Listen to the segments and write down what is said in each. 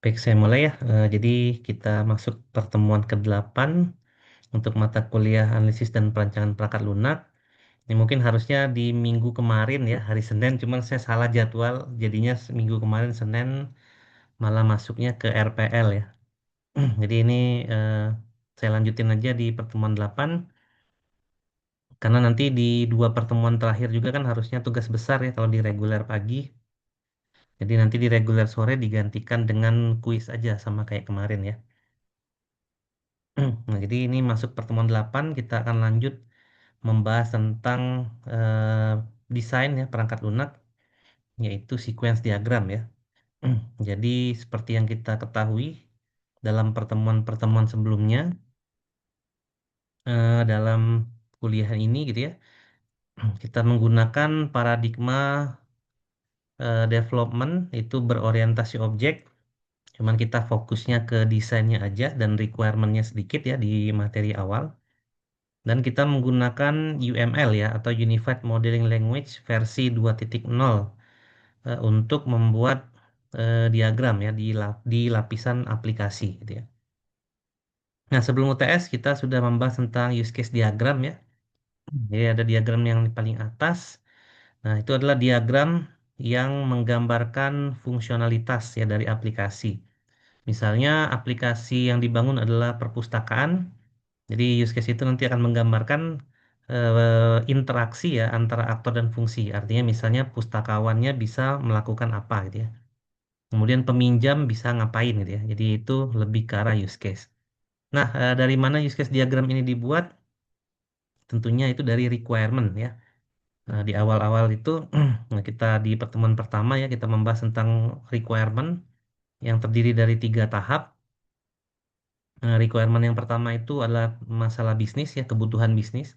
Baik, saya mulai ya. Jadi kita masuk pertemuan ke-8 untuk mata kuliah analisis dan perancangan perangkat lunak. Ini mungkin harusnya di minggu kemarin ya, hari Senin, cuman saya salah jadwal. Jadinya minggu kemarin Senin malah masuknya ke RPL ya. Jadi ini eh, saya lanjutin aja di pertemuan 8 karena nanti di dua pertemuan terakhir juga kan harusnya tugas besar ya kalau di reguler pagi. Jadi nanti di reguler sore digantikan dengan kuis aja sama kayak kemarin ya. Nah, jadi ini masuk pertemuan 8 kita akan lanjut membahas tentang eh, desain ya perangkat lunak yaitu sequence diagram ya. Jadi seperti yang kita ketahui dalam pertemuan-pertemuan sebelumnya dalam kuliah ini gitu ya, kita menggunakan paradigma development itu berorientasi objek. Cuman kita fokusnya ke desainnya aja dan requirementnya sedikit ya di materi awal. Dan kita menggunakan UML ya atau Unified Modeling Language versi 2.0 untuk membuat diagram ya di lapisan aplikasi gitu ya. Nah, sebelum UTS kita sudah membahas tentang use case diagram ya. Jadi ada diagram yang paling atas. Nah, itu adalah diagram yang menggambarkan fungsionalitas ya dari aplikasi. Misalnya aplikasi yang dibangun adalah perpustakaan. Jadi use case itu nanti akan menggambarkan interaksi ya antara aktor dan fungsi. Artinya misalnya pustakawannya bisa melakukan apa gitu ya. Kemudian peminjam bisa ngapain gitu ya. Jadi itu lebih ke arah use case. Nah, dari mana use case diagram ini dibuat? Tentunya itu dari requirement ya. Nah, di awal-awal itu nah, kita di pertemuan pertama ya kita membahas tentang requirement yang terdiri dari tiga tahap. Requirement yang pertama itu adalah masalah bisnis ya, kebutuhan bisnis.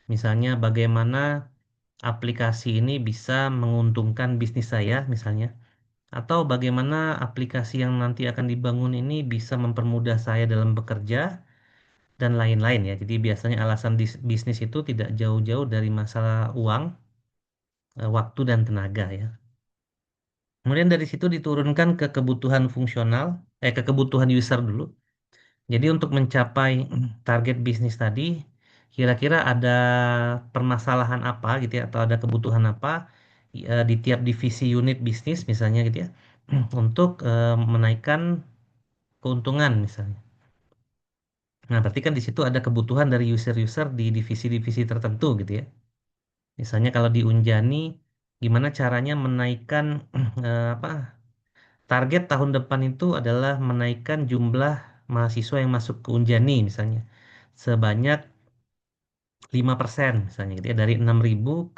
Misalnya bagaimana aplikasi ini bisa menguntungkan bisnis saya misalnya. Atau bagaimana aplikasi yang nanti akan dibangun ini bisa mempermudah saya dalam bekerja dan lain-lain ya. Jadi biasanya alasan bisnis itu tidak jauh-jauh dari masalah uang, waktu dan tenaga ya. Kemudian dari situ diturunkan ke kebutuhan fungsional, ke kebutuhan user dulu. Jadi untuk mencapai target bisnis tadi, kira-kira ada permasalahan apa gitu ya, atau ada kebutuhan apa di tiap divisi unit bisnis misalnya gitu ya, untuk menaikkan keuntungan misalnya. Nah, berarti kan di situ ada kebutuhan dari user-user di divisi-divisi tertentu gitu ya. Misalnya kalau di Unjani, gimana caranya menaikkan apa target tahun depan itu adalah menaikkan jumlah mahasiswa yang masuk ke Unjani misalnya sebanyak 5% misalnya gitu ya dari 6.000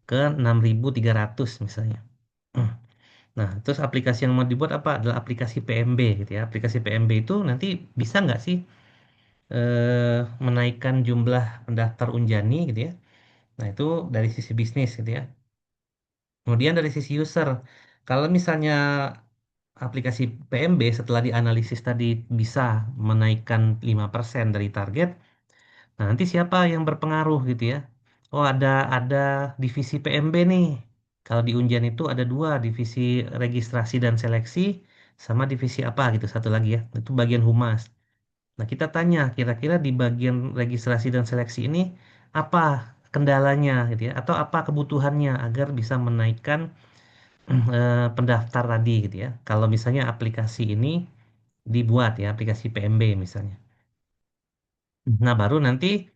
ke 6.300 misalnya. Nah, terus aplikasi yang mau dibuat apa? Adalah aplikasi PMB gitu ya. Aplikasi PMB itu nanti bisa nggak sih menaikkan jumlah pendaftar Unjani gitu ya. Nah, itu dari sisi bisnis gitu ya. Kemudian dari sisi user, kalau misalnya aplikasi PMB setelah dianalisis tadi bisa menaikkan 5% dari target, nah nanti siapa yang berpengaruh gitu ya? Oh ada divisi PMB nih. Kalau di Unjan itu ada dua, divisi registrasi dan seleksi sama divisi apa gitu satu lagi ya. Itu bagian humas. Nah, kita tanya kira-kira di bagian registrasi dan seleksi ini apa kendalanya gitu ya atau apa kebutuhannya agar bisa menaikkan pendaftar tadi gitu ya. Kalau misalnya aplikasi ini dibuat ya, aplikasi PMB misalnya. Nah, baru nanti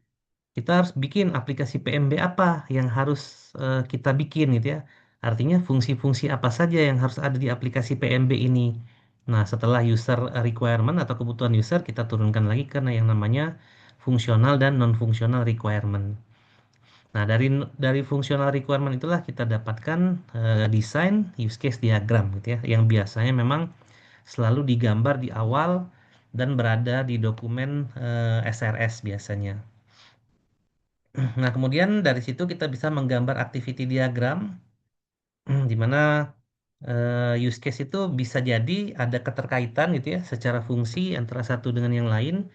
kita harus bikin aplikasi PMB apa yang harus kita bikin gitu ya. Artinya fungsi-fungsi apa saja yang harus ada di aplikasi PMB ini. Nah, setelah user requirement atau kebutuhan user, kita turunkan lagi karena yang namanya fungsional dan non-fungsional requirement. Nah, dari fungsional requirement itulah kita dapatkan desain use case diagram gitu ya, yang biasanya memang selalu digambar di awal dan berada di dokumen SRS biasanya. Nah, kemudian dari situ kita bisa menggambar activity diagram, di mana use case itu bisa jadi ada keterkaitan gitu ya, secara fungsi antara satu dengan yang lain.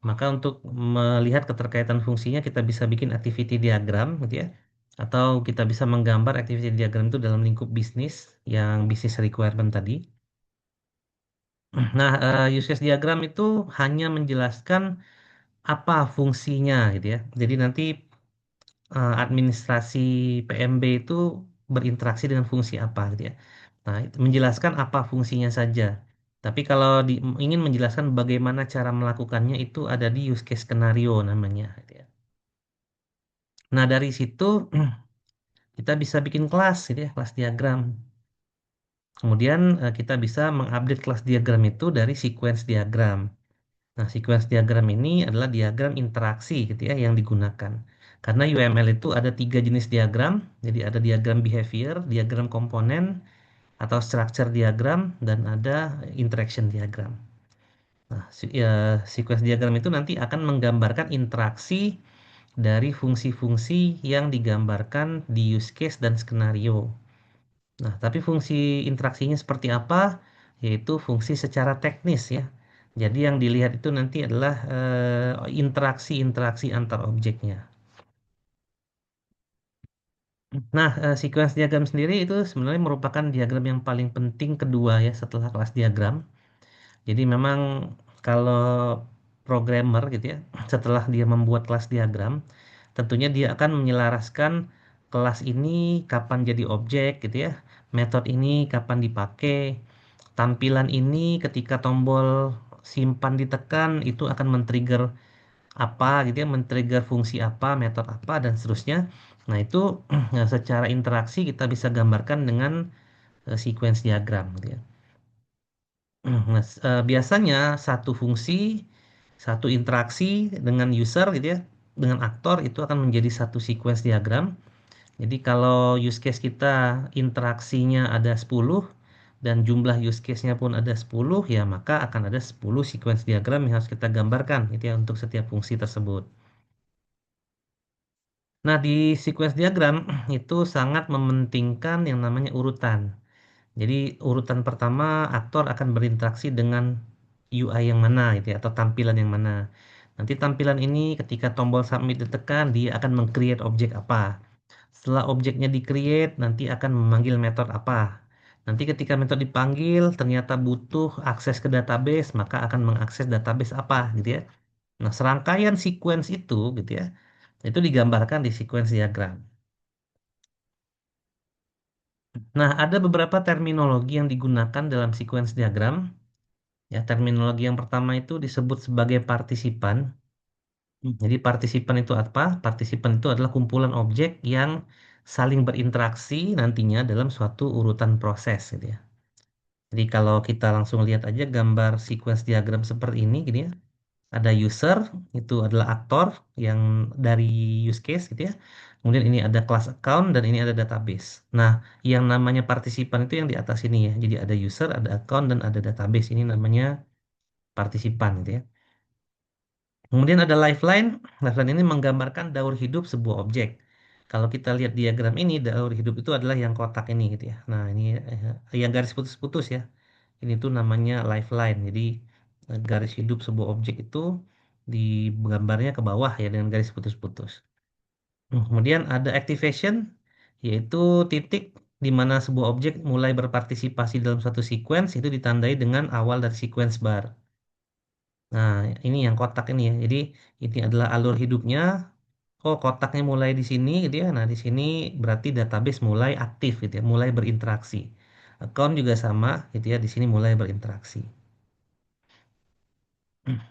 Maka untuk melihat keterkaitan fungsinya, kita bisa bikin activity diagram gitu ya. Atau kita bisa menggambar activity diagram itu dalam lingkup bisnis, yang bisnis requirement tadi. Nah, use case diagram itu hanya menjelaskan apa fungsinya gitu ya. Jadi nanti administrasi PMB itu berinteraksi dengan fungsi apa gitu ya. Nah, itu menjelaskan apa fungsinya saja. Tapi kalau ingin menjelaskan bagaimana cara melakukannya itu ada di use case skenario namanya gitu ya. Nah, dari situ kita bisa bikin kelas gitu ya, kelas diagram. Kemudian kita bisa mengupdate kelas diagram itu dari sequence diagram. Nah, sequence diagram ini adalah diagram interaksi gitu ya yang digunakan. Karena UML itu ada tiga jenis diagram, jadi ada diagram behavior, diagram komponen, atau structure diagram, dan ada interaction diagram. Nah, sequence diagram itu nanti akan menggambarkan interaksi dari fungsi-fungsi yang digambarkan di use case dan skenario. Nah, tapi fungsi interaksinya seperti apa? Yaitu fungsi secara teknis ya. Jadi yang dilihat itu nanti adalah interaksi-interaksi antar objeknya. Nah, sequence diagram sendiri itu sebenarnya merupakan diagram yang paling penting kedua ya setelah kelas diagram. Jadi memang kalau programmer gitu ya, setelah dia membuat kelas diagram, tentunya dia akan menyelaraskan kelas ini kapan jadi objek gitu ya, metode ini kapan dipakai, tampilan ini ketika tombol simpan ditekan itu akan men-trigger apa gitu ya, men-trigger fungsi apa, metode apa dan seterusnya. Nah, itu secara interaksi kita bisa gambarkan dengan sequence diagram gitu ya. Nah, biasanya satu fungsi, satu interaksi dengan user gitu ya, dengan aktor itu akan menjadi satu sequence diagram. Jadi kalau use case kita interaksinya ada 10 dan jumlah use case-nya pun ada 10, ya maka akan ada 10 sequence diagram yang harus kita gambarkan gitu ya untuk setiap fungsi tersebut. Nah, di sequence diagram itu sangat mementingkan yang namanya urutan. Jadi urutan pertama aktor akan berinteraksi dengan UI yang mana gitu ya, atau tampilan yang mana. Nanti tampilan ini ketika tombol submit ditekan dia akan meng-create objek apa. Setelah objeknya di-create nanti akan memanggil metode apa. Nanti ketika metode dipanggil ternyata butuh akses ke database maka akan mengakses database apa gitu ya. Nah, serangkaian sequence itu gitu ya. Itu digambarkan di sequence diagram. Nah, ada beberapa terminologi yang digunakan dalam sequence diagram. Ya, terminologi yang pertama itu disebut sebagai partisipan. Jadi partisipan itu apa? Partisipan itu adalah kumpulan objek yang saling berinteraksi nantinya dalam suatu urutan proses gitu ya. Jadi kalau kita langsung lihat aja gambar sequence diagram seperti ini gitu ya. Ada user, itu adalah aktor yang dari use case gitu ya. Kemudian ini ada class account dan ini ada database. Nah, yang namanya partisipan itu yang di atas ini ya. Jadi ada user, ada account dan ada database. Ini namanya partisipan gitu ya. Kemudian ada lifeline. Lifeline ini menggambarkan daur hidup sebuah objek. Kalau kita lihat diagram ini, daur hidup itu adalah yang kotak ini gitu ya. Nah, ini yang garis putus-putus ya. Ini tuh namanya lifeline. Jadi garis hidup sebuah objek itu di gambarnya ke bawah ya dengan garis putus-putus. Kemudian ada activation, yaitu titik di mana sebuah objek mulai berpartisipasi dalam suatu sequence itu ditandai dengan awal dari sequence bar. Nah, ini yang kotak ini ya. Jadi ini adalah alur hidupnya. Oh, kotaknya mulai di sini gitu ya. Nah, di sini berarti database mulai aktif gitu ya, mulai berinteraksi. Account juga sama gitu ya. Di sini mulai berinteraksi.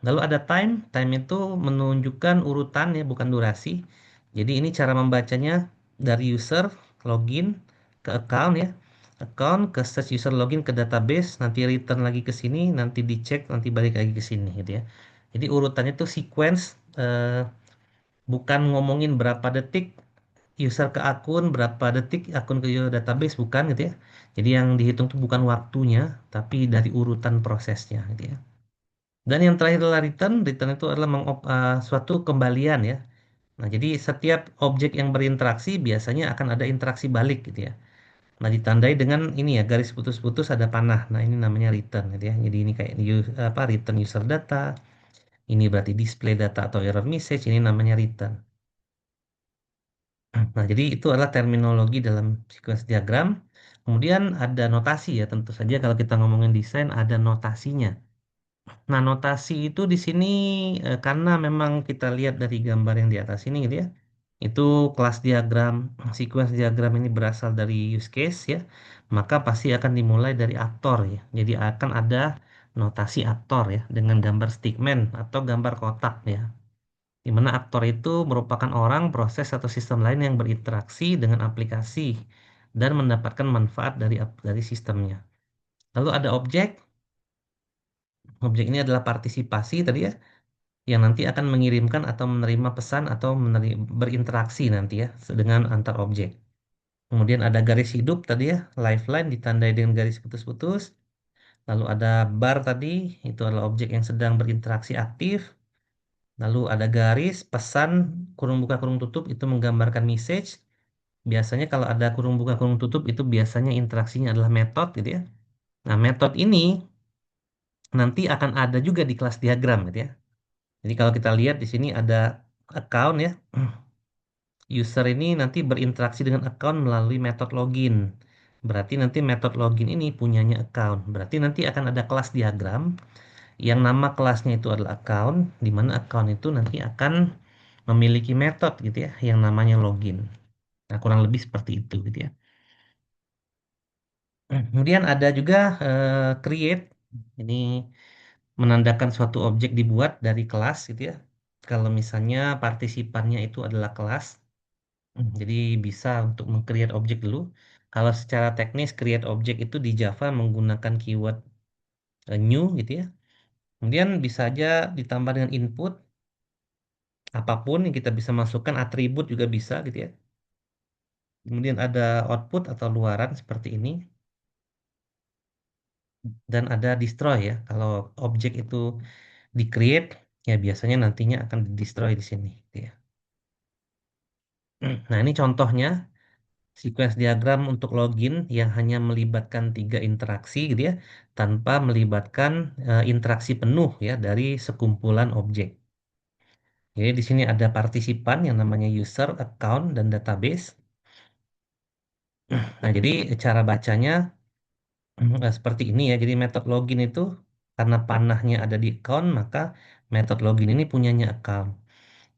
Lalu ada time. Time itu menunjukkan urutan ya, bukan durasi. Jadi ini cara membacanya dari user login ke account ya. Account ke search user login ke database, nanti return lagi ke sini, nanti dicek, nanti balik lagi ke sini gitu ya. Jadi urutannya itu sequence, bukan ngomongin berapa detik user ke akun, berapa detik akun ke database, bukan gitu ya. Jadi yang dihitung itu bukan waktunya, tapi dari urutan prosesnya gitu ya. Dan yang terakhir adalah return. Return itu adalah suatu kembalian ya. Nah, jadi setiap objek yang berinteraksi biasanya akan ada interaksi balik gitu ya. Nah, ditandai dengan ini ya, garis putus-putus ada panah. Nah, ini namanya return gitu ya. Jadi ini kayak return user data. Ini berarti display data atau error message. Ini namanya return. Nah, jadi itu adalah terminologi dalam sequence diagram. Kemudian ada notasi ya, tentu saja kalau kita ngomongin desain ada notasinya. Nah, notasi itu di sini karena memang kita lihat dari gambar yang di atas ini gitu ya. Itu kelas diagram, sequence diagram ini berasal dari use case ya. Maka pasti akan dimulai dari aktor ya. Jadi akan ada notasi aktor ya dengan gambar stickman atau gambar kotak ya. Di mana aktor itu merupakan orang, proses atau sistem lain yang berinteraksi dengan aplikasi dan mendapatkan manfaat dari sistemnya. Lalu ada objek. Objek ini adalah partisipasi tadi ya, yang nanti akan mengirimkan atau menerima pesan atau berinteraksi nanti ya dengan antar objek. Kemudian ada garis hidup tadi ya, lifeline ditandai dengan garis putus-putus. Lalu ada bar tadi, itu adalah objek yang sedang berinteraksi aktif. Lalu ada garis, pesan, kurung buka, kurung tutup, itu menggambarkan message. Biasanya kalau ada kurung buka, kurung tutup, itu biasanya interaksinya adalah method gitu ya. Nah, method ini nanti akan ada juga di kelas diagram gitu ya. Jadi kalau kita lihat di sini ada account ya. User ini nanti berinteraksi dengan account melalui metode login. Berarti nanti metode login ini punyanya account. Berarti nanti akan ada kelas diagram yang nama kelasnya itu adalah account, di mana account itu nanti akan memiliki metode gitu ya, yang namanya login. Nah, kurang lebih seperti itu gitu ya. Kemudian ada juga create. Ini menandakan suatu objek dibuat dari kelas gitu ya. Kalau misalnya partisipannya itu adalah kelas, jadi bisa untuk meng-create objek dulu. Kalau secara teknis create objek itu di Java menggunakan keyword new gitu ya. Kemudian bisa aja ditambah dengan input apapun yang kita bisa masukkan, atribut juga bisa gitu ya. Kemudian ada output atau luaran seperti ini, dan ada destroy ya. Kalau objek itu di-create ya biasanya nantinya akan di-destroy di sini gitu ya. Nah, ini contohnya sequence diagram untuk login yang hanya melibatkan tiga interaksi gitu ya, tanpa melibatkan interaksi penuh ya dari sekumpulan objek. Jadi di sini ada partisipan yang namanya user, account, dan database. Nah, jadi cara bacanya seperti ini ya. Jadi metode login itu karena panahnya ada di account, maka metode login ini punyanya account.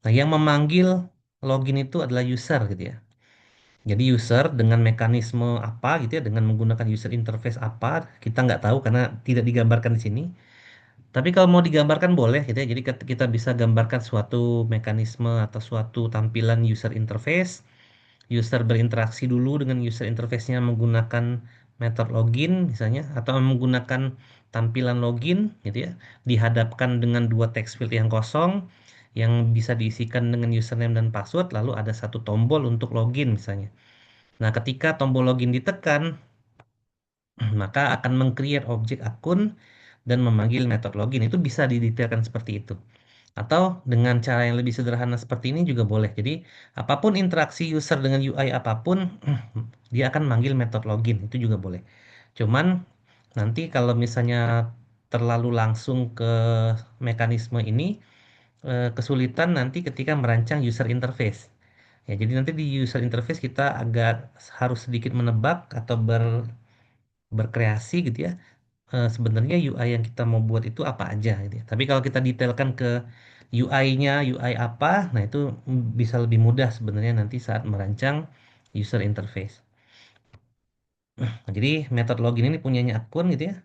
Nah, yang memanggil login itu adalah user gitu ya. Jadi user dengan mekanisme apa gitu ya, dengan menggunakan user interface apa, kita nggak tahu karena tidak digambarkan di sini. Tapi kalau mau digambarkan boleh gitu ya. Jadi kita bisa gambarkan suatu mekanisme atau suatu tampilan user interface. User berinteraksi dulu dengan user interface-nya menggunakan metode login misalnya, atau menggunakan tampilan login gitu ya. Dihadapkan dengan dua text field yang kosong yang bisa diisikan dengan username dan password, lalu ada satu tombol untuk login misalnya. Nah, ketika tombol login ditekan, maka akan meng-create objek akun dan memanggil metode login. Itu bisa didetailkan seperti itu. Atau dengan cara yang lebih sederhana seperti ini juga boleh. Jadi, apapun interaksi user dengan UI apapun, dia akan manggil metode login. Itu juga boleh. Cuman nanti kalau misalnya terlalu langsung ke mekanisme ini, kesulitan nanti ketika merancang user interface. Ya, jadi nanti di user interface kita agak harus sedikit menebak atau berkreasi gitu ya. Sebenarnya UI yang kita mau buat itu apa aja gitu ya. Tapi kalau kita detailkan ke UI-nya, UI apa, nah itu bisa lebih mudah sebenarnya nanti saat merancang user interface. Nah, jadi metode login ini punyanya akun gitu ya.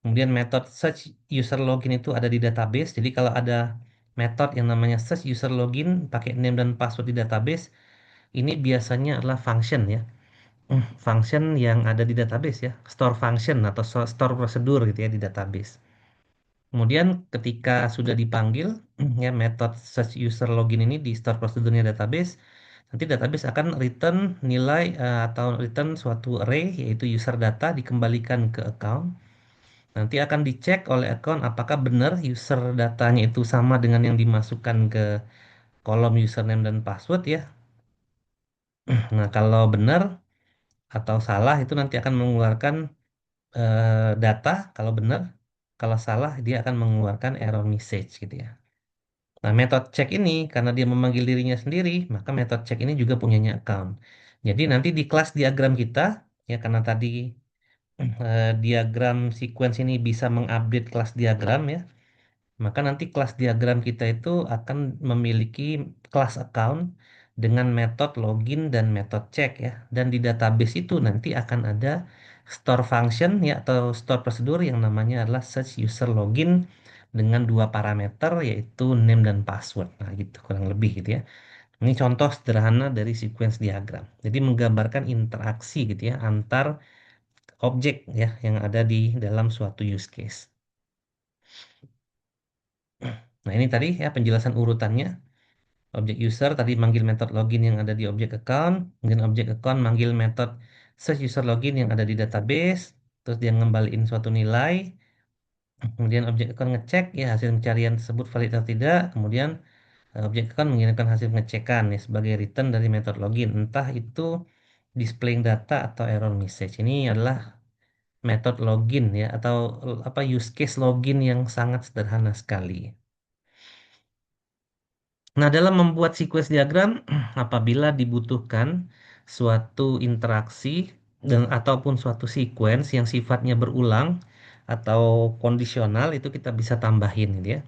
Kemudian metode search user login itu ada di database. Jadi kalau ada metode yang namanya search user login pakai name dan password di database, ini biasanya adalah function ya. Function yang ada di database ya. Store function atau store prosedur gitu ya di database. Kemudian ketika sudah dipanggil ya metode search user login ini di store prosedurnya database, nanti database akan return nilai atau return suatu array yaitu user data dikembalikan ke account. Nanti akan dicek oleh account apakah benar user datanya itu sama dengan yang dimasukkan ke kolom username dan password ya. Nah, kalau benar atau salah itu nanti akan mengeluarkan data kalau benar. Kalau salah dia akan mengeluarkan error message gitu ya. Nah, metode check ini karena dia memanggil dirinya sendiri, maka metode check ini juga punyanya account. Jadi nanti di kelas diagram kita, ya karena tadi diagram sequence ini bisa mengupdate kelas diagram ya. Maka nanti kelas diagram kita itu akan memiliki kelas account dengan metode login dan metode cek ya. Dan di database itu nanti akan ada store function ya atau store prosedur yang namanya adalah search user login dengan dua parameter yaitu name dan password. Nah gitu kurang lebih gitu ya. Ini contoh sederhana dari sequence diagram. Jadi menggambarkan interaksi gitu ya antar objek ya yang ada di dalam suatu use case. Nah ini tadi ya penjelasan urutannya. Objek user tadi manggil metode login yang ada di objek account, kemudian objek account manggil metode search user login yang ada di database, terus dia ngembaliin suatu nilai, kemudian objek account ngecek ya hasil pencarian tersebut valid atau tidak, kemudian objek account mengirimkan hasil pengecekan ya sebagai return dari metode login, entah itu displaying data atau error message. Ini adalah metode login ya atau apa use case login yang sangat sederhana sekali. Nah, dalam membuat sequence diagram, apabila dibutuhkan suatu interaksi dan ataupun suatu sequence yang sifatnya berulang atau kondisional itu kita bisa tambahin gitu ya.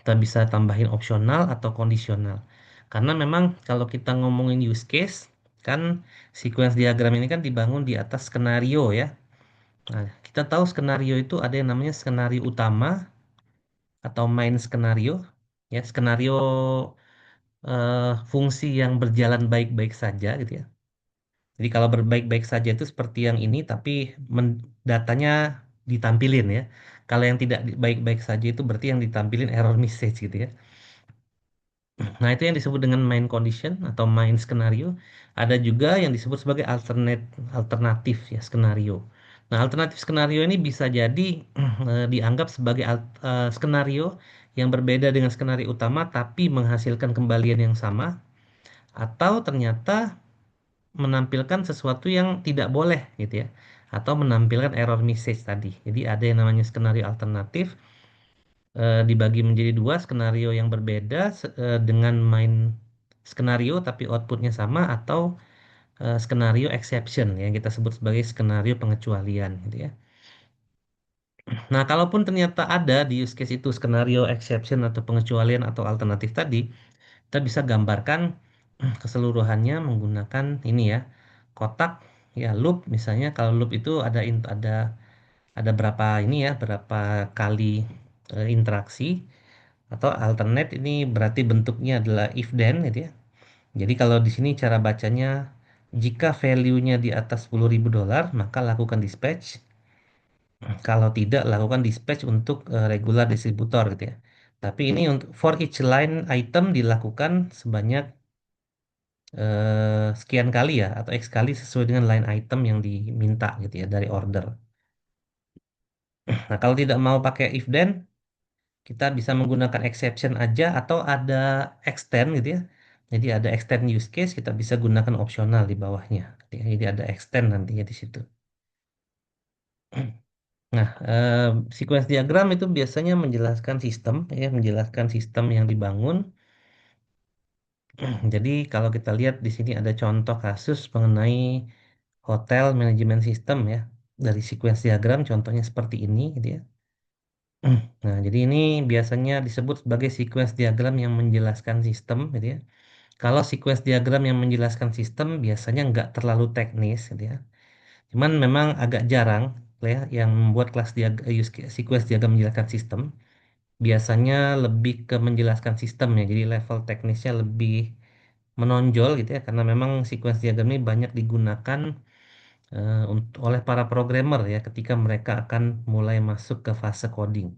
Kita bisa tambahin opsional atau kondisional. Karena memang kalau kita ngomongin use case, kan sequence diagram ini kan dibangun di atas skenario ya. Nah, kita tahu skenario itu ada yang namanya skenario utama atau main skenario. Ya, skenario fungsi yang berjalan baik-baik saja gitu ya. Jadi kalau berbaik-baik saja itu seperti yang ini, tapi datanya ditampilin ya. Kalau yang tidak baik-baik saja itu berarti yang ditampilin error message gitu ya. Nah itu yang disebut dengan main condition atau main skenario. Ada juga yang disebut sebagai alternatif ya skenario. Nah alternatif skenario ini bisa jadi dianggap sebagai skenario yang berbeda dengan skenario utama, tapi menghasilkan kembalian yang sama atau ternyata menampilkan sesuatu yang tidak boleh gitu ya atau menampilkan error message tadi. Jadi ada yang namanya skenario alternatif dibagi menjadi dua skenario yang berbeda dengan main skenario tapi outputnya sama atau skenario exception yang kita sebut sebagai skenario pengecualian gitu ya. Nah, kalaupun ternyata ada di use case itu skenario exception atau pengecualian atau alternatif tadi, kita bisa gambarkan keseluruhannya menggunakan ini ya kotak ya loop misalnya kalau loop itu ada berapa ini ya berapa kali interaksi atau alternate ini berarti bentuknya adalah if then gitu ya jadi kalau di sini cara bacanya jika value-nya di atas $10.000 maka lakukan dispatch kalau tidak lakukan dispatch untuk regular distributor gitu ya tapi ini untuk for each line item dilakukan sebanyak sekian kali ya atau X kali sesuai dengan line item yang diminta gitu ya dari order. Nah, kalau tidak mau pakai if then, kita bisa menggunakan exception aja atau ada extend gitu ya. Jadi ada extend use case, kita bisa gunakan opsional di bawahnya. Gitu ya. Jadi ada extend nantinya di situ. Nah, sequence diagram itu biasanya menjelaskan sistem ya, menjelaskan sistem yang dibangun. Jadi kalau kita lihat di sini ada contoh kasus mengenai hotel manajemen sistem ya. Dari sequence diagram contohnya seperti ini gitu ya. Nah, jadi ini biasanya disebut sebagai sequence diagram yang menjelaskan sistem gitu ya. Kalau sequence diagram yang menjelaskan sistem biasanya nggak terlalu teknis gitu ya. Cuman memang agak jarang ya yang membuat sequence diagram menjelaskan sistem. Biasanya lebih ke menjelaskan sistem ya. Jadi level teknisnya lebih menonjol gitu ya karena memang sequence diagram ini banyak digunakan oleh para programmer ya ketika mereka akan mulai masuk ke fase coding.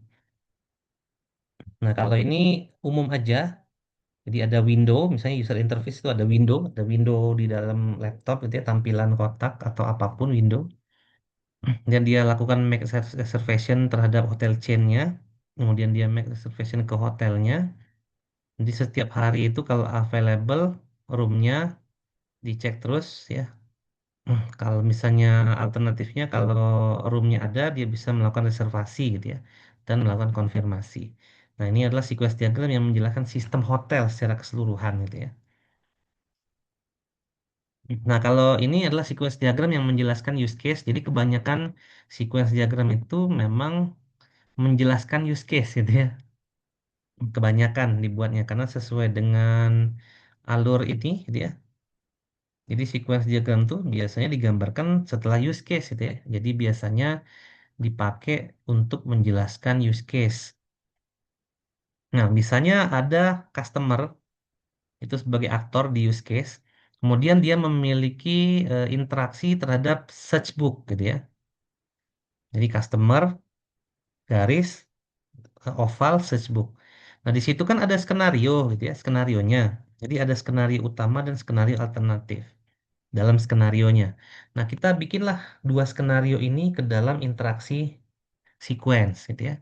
Nah, kalau ini umum aja, jadi ada window, misalnya user interface itu ada window di dalam laptop itu ya, tampilan kotak atau apapun window. Dan dia lakukan make reservation terhadap hotel chain-nya, kemudian dia make reservation ke hotelnya. Jadi setiap hari itu kalau available roomnya dicek terus ya. Kalau misalnya alternatifnya kalau roomnya ada dia bisa melakukan reservasi gitu ya dan melakukan konfirmasi. Nah ini adalah sequence diagram yang menjelaskan sistem hotel secara keseluruhan gitu ya. Nah, kalau ini adalah sequence diagram yang menjelaskan use case. Jadi kebanyakan sequence diagram itu memang menjelaskan use case gitu ya. Kebanyakan dibuatnya karena sesuai dengan alur ini gitu ya. Jadi sequence diagram tuh biasanya digambarkan setelah use case gitu ya. Jadi biasanya dipakai untuk menjelaskan use case. Nah, misalnya ada customer itu sebagai aktor di use case, kemudian dia memiliki interaksi terhadap search book gitu ya. Jadi customer garis oval search book. Nah, di situ kan ada skenario gitu ya, skenarionya. Jadi ada skenario utama dan skenario alternatif dalam skenarionya. Nah, kita bikinlah dua skenario ini ke dalam interaksi sequence gitu ya.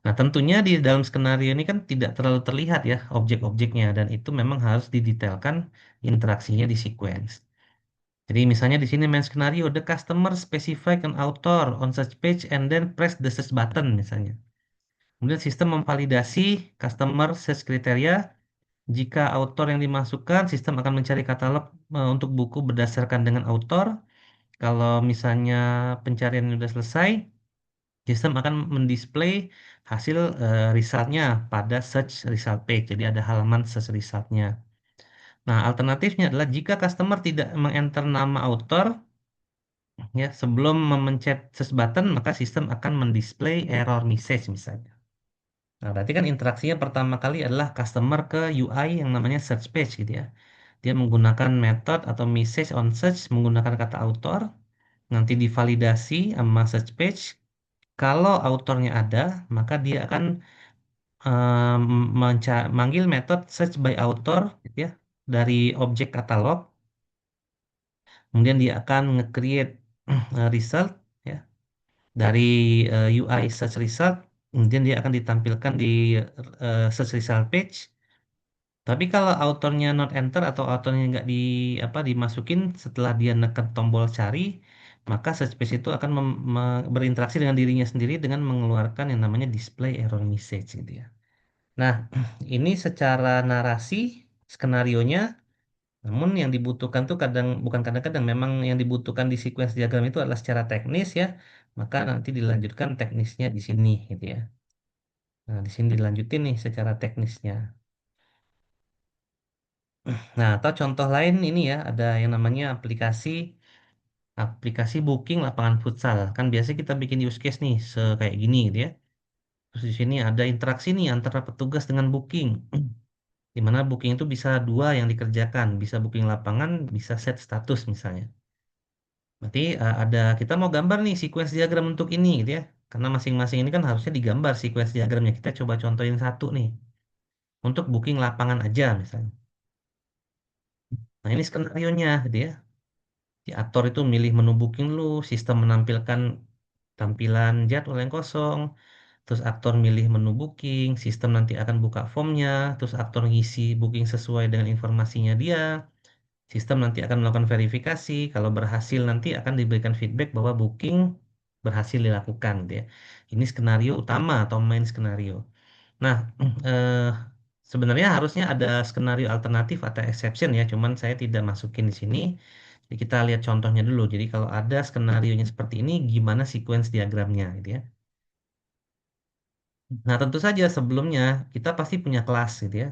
Nah, tentunya di dalam skenario ini kan tidak terlalu terlihat ya objek-objeknya dan itu memang harus didetailkan interaksinya di sequence. Jadi misalnya di sini main skenario the customer specify an author on search page and then press the search button misalnya. Kemudian sistem memvalidasi customer search kriteria. Jika author yang dimasukkan, sistem akan mencari katalog untuk buku berdasarkan dengan author. Kalau misalnya pencarian sudah selesai, sistem akan mendisplay hasil resultnya pada search result page. Jadi ada halaman search resultnya. Nah, alternatifnya adalah jika customer tidak mengenter nama author, ya sebelum memencet search button, maka sistem akan mendisplay error message misalnya. Nah, berarti kan interaksinya pertama kali adalah customer ke UI yang namanya search page gitu ya. Dia menggunakan method atau message on search menggunakan kata author, nanti divalidasi sama search page. Kalau autornya ada, maka dia akan manggil metode search by author gitu ya dari objek katalog. Kemudian dia akan nge-create result ya dari UI search result. Kemudian dia akan ditampilkan di search result page. Tapi kalau autornya not enter atau autornya nggak dimasukin setelah dia neken tombol cari, maka search page itu akan berinteraksi dengan dirinya sendiri dengan mengeluarkan yang namanya display error message gitu ya. Nah, ini secara narasi skenarionya, namun yang dibutuhkan tuh bukan kadang-kadang memang yang dibutuhkan di sequence diagram itu adalah secara teknis ya, maka nanti dilanjutkan teknisnya di sini gitu ya. Nah, di sini dilanjutin nih secara teknisnya. Nah, atau contoh lain ini ya, ada yang namanya aplikasi booking lapangan futsal. Kan biasanya kita bikin use case nih, kayak gini gitu ya. Terus di sini ada interaksi nih antara petugas dengan booking. Di mana booking itu bisa dua yang dikerjakan, bisa booking lapangan, bisa set status misalnya. Berarti kita mau gambar nih sequence diagram untuk ini gitu ya. Karena masing-masing ini kan harusnya digambar sequence diagramnya. Kita coba contohin satu nih. Untuk booking lapangan aja misalnya. Nah ini skenario-nya gitu ya. Si aktor itu milih menu booking dulu, sistem menampilkan tampilan jadwal yang kosong, terus aktor milih menu booking, sistem nanti akan buka formnya, terus aktor ngisi booking sesuai dengan informasinya dia. Sistem nanti akan melakukan verifikasi. Kalau berhasil nanti akan diberikan feedback bahwa booking berhasil dilakukan, gitu ya. Ini skenario utama atau main skenario. Nah, eh, sebenarnya harusnya ada skenario alternatif atau exception ya, cuman saya tidak masukin di sini. Jadi kita lihat contohnya dulu. Jadi kalau ada skenarionya seperti ini, gimana sequence diagramnya, gitu ya. Nah, tentu saja sebelumnya kita pasti punya kelas, gitu ya.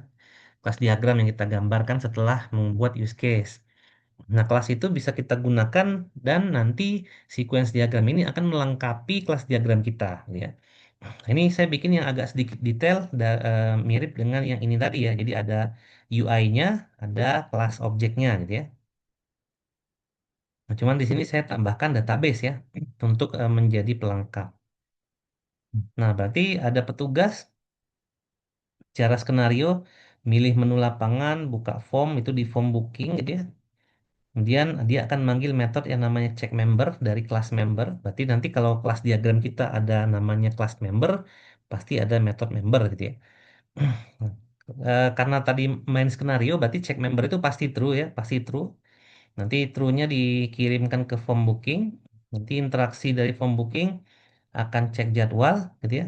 Kelas diagram yang kita gambarkan setelah membuat use case. Nah, kelas itu bisa kita gunakan dan nanti sequence diagram ini akan melengkapi kelas diagram kita, ya. Nah, ini saya bikin yang agak sedikit detail, mirip dengan yang ini tadi ya. Jadi ada UI-nya, ada kelas objeknya, gitu ya. Nah, cuman di sini saya tambahkan database ya untuk menjadi pelengkap. Nah, berarti ada petugas, cara skenario, milih menu lapangan, buka form itu di form booking, gitu ya. Kemudian dia akan manggil metode yang namanya check member dari kelas member. Berarti nanti kalau kelas diagram kita ada namanya kelas member, pasti ada metode member gitu ya. Karena tadi main skenario, berarti check member itu pasti true ya, pasti true. Nanti true-nya dikirimkan ke form booking. Nanti interaksi dari form booking akan cek jadwal gitu ya.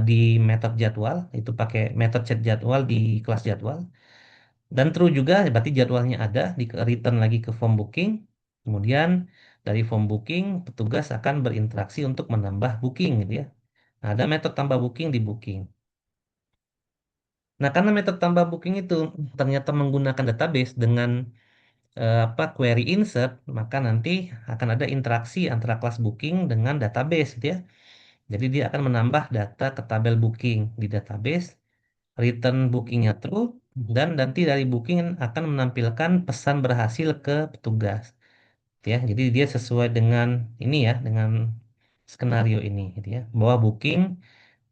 Di metode jadwal, itu pakai metode cek jadwal di kelas jadwal. Dan true juga, berarti jadwalnya ada, di return lagi ke form booking. Kemudian dari form booking, petugas akan berinteraksi untuk menambah booking gitu ya. Nah, ada metode tambah booking di booking. Nah, karena metode tambah booking itu ternyata menggunakan database dengan query insert, maka nanti akan ada interaksi antara kelas booking dengan database gitu ya. Jadi dia akan menambah data ke tabel booking di database, return bookingnya true, dan nanti dari booking akan menampilkan pesan berhasil ke petugas. Ya, jadi dia sesuai dengan ini ya, dengan skenario ini gitu ya, bahwa booking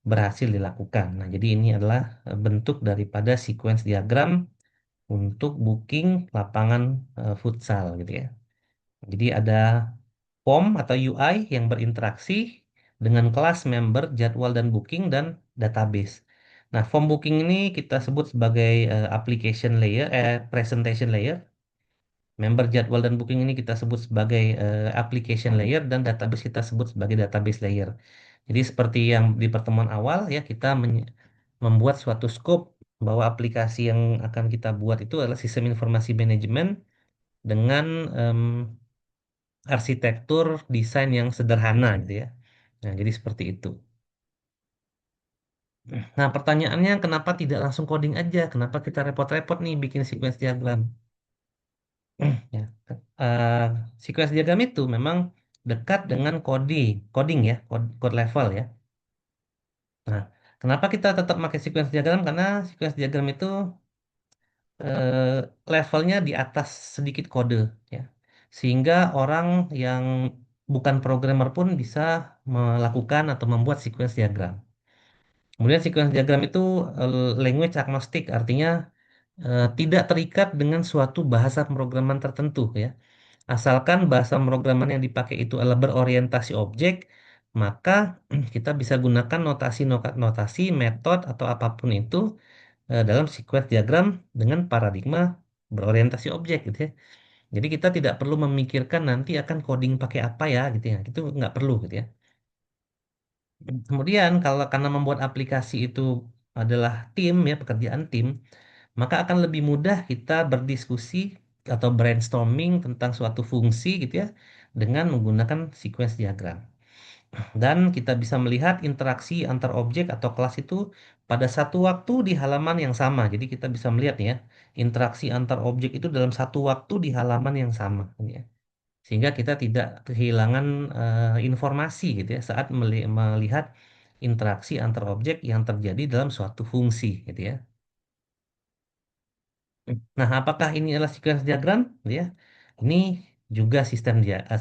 berhasil dilakukan. Nah, jadi ini adalah bentuk daripada sequence diagram untuk booking lapangan futsal gitu ya. Jadi ada form atau UI yang berinteraksi dengan kelas member, jadwal dan booking dan database. Nah, form booking ini kita sebut sebagai application layer, presentation layer. Member jadwal dan booking ini kita sebut sebagai application layer dan database kita sebut sebagai database layer. Jadi seperti yang di pertemuan awal ya kita membuat suatu scope bahwa aplikasi yang akan kita buat itu adalah sistem informasi manajemen dengan arsitektur desain yang sederhana gitu ya. Nah, jadi seperti itu. Nah, pertanyaannya kenapa tidak langsung coding aja? Kenapa kita repot-repot nih bikin sequence diagram? Ya. Eh, Sequence diagram itu memang dekat dengan coding ya, code level ya. Nah, kenapa kita tetap pakai sequence diagram? Karena sequence diagram itu eh, levelnya di atas sedikit kode ya. Sehingga orang yang bukan programmer pun bisa melakukan atau membuat sequence diagram. Kemudian sequence diagram itu language agnostic, artinya tidak terikat dengan suatu bahasa pemrograman tertentu ya. Asalkan bahasa pemrograman yang dipakai itu adalah berorientasi objek, maka kita bisa gunakan notasi, metode atau apapun itu dalam sequence diagram dengan paradigma berorientasi objek gitu ya. Jadi kita tidak perlu memikirkan nanti akan coding pakai apa ya gitu ya. Itu nggak perlu gitu ya. Kemudian kalau karena membuat aplikasi itu adalah tim ya, pekerjaan tim, maka akan lebih mudah kita berdiskusi atau brainstorming tentang suatu fungsi gitu ya dengan menggunakan sequence diagram. Dan kita bisa melihat interaksi antar objek atau kelas itu pada satu waktu di halaman yang sama. Jadi kita bisa melihat nih ya, interaksi antar objek itu dalam satu waktu di halaman yang sama gitu ya. Sehingga kita tidak kehilangan informasi gitu ya saat melihat interaksi antar objek yang terjadi dalam suatu fungsi gitu ya. Nah, apakah ini adalah sequence diagram? Ya, ini juga sistem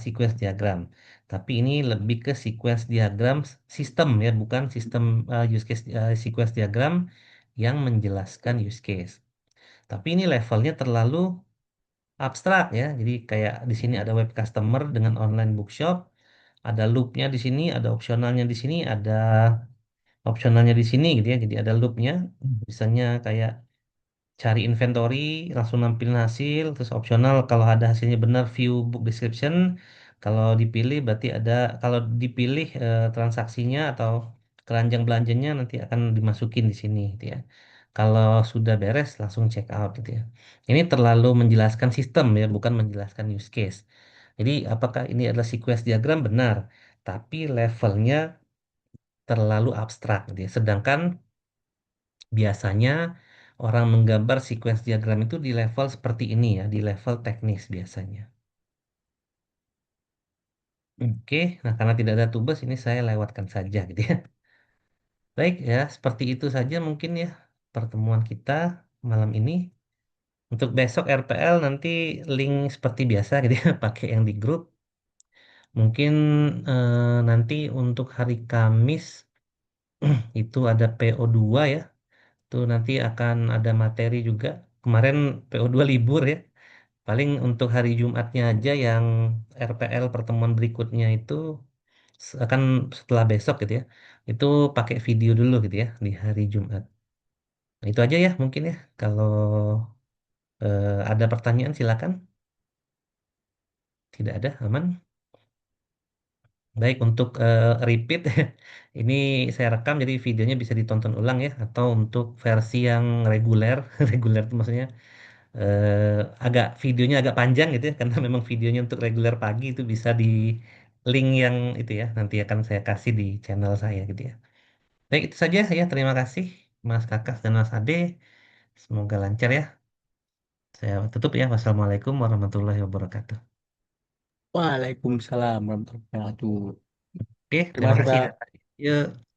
sequence diagram, tapi ini lebih ke sequence diagram sistem ya, bukan sistem use case sequence diagram yang menjelaskan use case. Tapi ini levelnya terlalu abstrak ya. Jadi kayak di sini ada web customer dengan online bookshop, ada loopnya di sini, ada opsionalnya di sini, ada opsionalnya di sini gitu ya. Jadi ada loopnya, misalnya kayak cari inventory, langsung nampilin hasil, terus opsional kalau ada hasilnya benar view book description, kalau dipilih berarti ada, kalau dipilih transaksinya atau keranjang belanjanya nanti akan dimasukin di sini gitu ya. Kalau sudah beres langsung check out gitu ya. Ini terlalu menjelaskan sistem ya, bukan menjelaskan use case. Jadi apakah ini adalah sequence diagram? Benar, tapi levelnya terlalu abstrak gitu ya. Sedangkan biasanya orang menggambar sequence diagram itu di level seperti ini ya, di level teknis biasanya. Oke, nah karena tidak ada tubes ini saya lewatkan saja gitu ya. Baik ya, seperti itu saja mungkin ya pertemuan kita malam ini. Untuk besok RPL nanti link seperti biasa gitu ya, pakai yang di grup. Mungkin nanti untuk hari Kamis itu ada PO2 ya. Tuh nanti akan ada materi juga. Kemarin PO2 libur ya. Paling untuk hari Jumatnya aja yang RPL pertemuan berikutnya itu akan setelah besok gitu ya. Itu pakai video dulu gitu ya di hari Jumat. Nah, itu aja ya mungkin ya. Kalau ada pertanyaan silakan. Tidak ada, aman. Baik untuk repeat ini saya rekam jadi videonya bisa ditonton ulang ya atau untuk versi yang reguler reguler itu maksudnya agak videonya agak panjang gitu ya, karena memang videonya untuk reguler pagi itu bisa di link yang itu ya, nanti akan saya kasih di channel saya gitu ya. Baik, itu saja ya. Terima kasih Mas Kakas dan Mas Ade. Semoga lancar ya. Saya tutup ya. Wassalamualaikum warahmatullahi wabarakatuh. Waalaikumsalam warahmatullahi wabarakatuh. Oke, Terima terima kasih, kasih. Kak. Yuk.